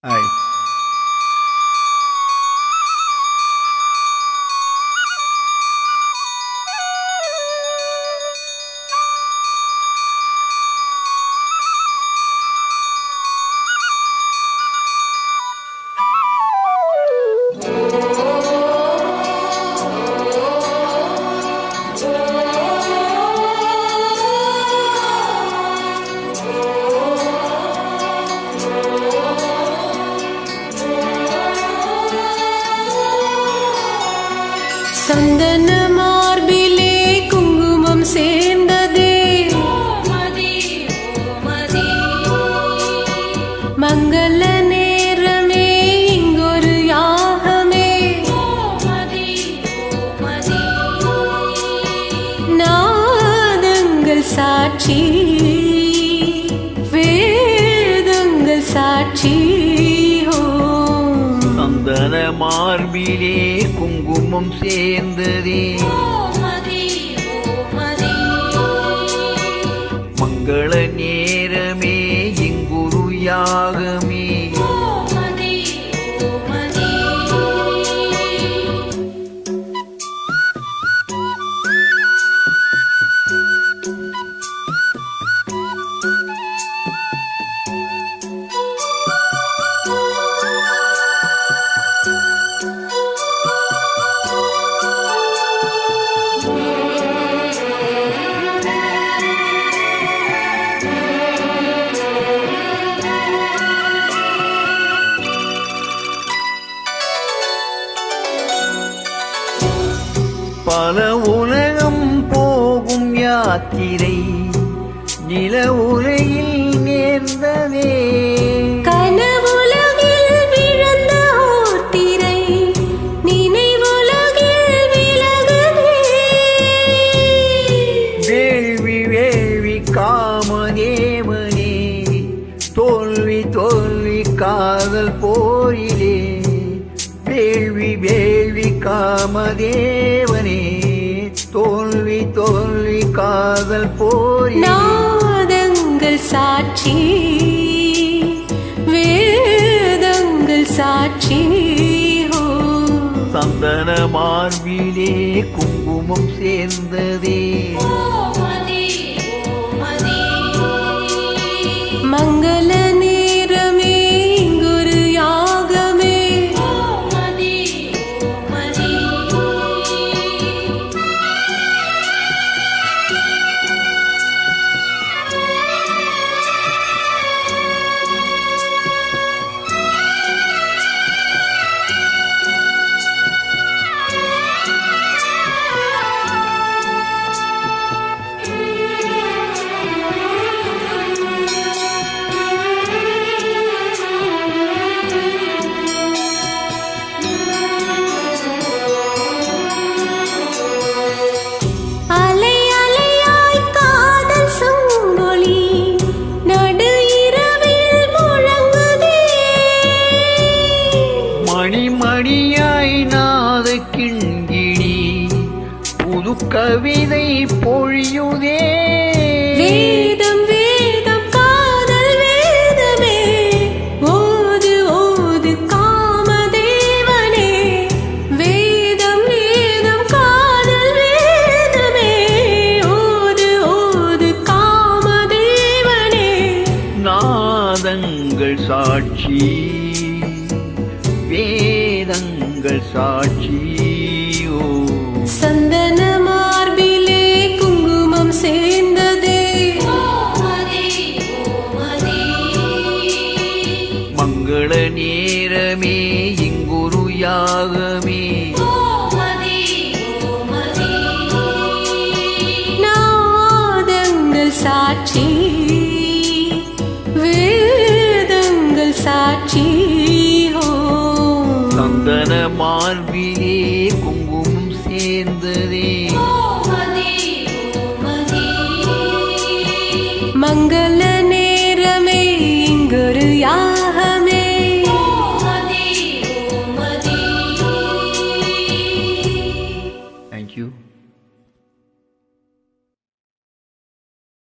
Hi. சந்தன மார்பிலே குங்குமம் சேர்ந்ததே, மங்கள நேரமே இங்கொரு யாகமே, நாதங்கள் சாட்சி வேதங்கள் சாட்சி. சந்தன மார்பிலே குங்குமம் சேர்ந்ததே, மங்கள நேரமே இங்குரு யாகமே, பல உலகம் போகும் யாத்திரை நில உலகில் நேர்ந்ததே, கனவுலகில் விழுந்த ஓர்திரை நினைவுலகில் விலகுதே, வேள்வி வேள்வி காமதேவனே தோல்வி தோல்வி காதல் போரிலே, வேள்வி வேள்வி காமதேவனே தோல்வி தோல்வி காதல் போரிலே, நாதங்கள் சாட்சி வேதங்கள் சாட்சி. சந்தன மார்பிலே குங்குமம் சேர்ந்ததே, மங்கள நேரமே இங்கொரு யாகமே, அலை அலையாய் காதல் சங்கொலி நடு இரவில் முழங்குதே, மணி மணியாய் நாத கிண்கிணி புது கவிதை பொழியுதே, வேதம் வேதம் காதல் வேதமே ஓது ஓது காமதேவனே, வேதம் வேதம் காதல் வேதமே ஓது ஓது காமதேவனே, நாதங்கள் சாட்சி வேதங்கள் சாட்சி. ஓ சந்தன மார்பிலே குங்குமம் சேர்ந்ததே, மங்கள நேரமே இங்குரு யாகமே, நாதங்கள் சாட்சி வேதங்கள் சாட்சி. சந்தன மார்பிலே குங்குமம் சேர்ந்ததே, மங்கள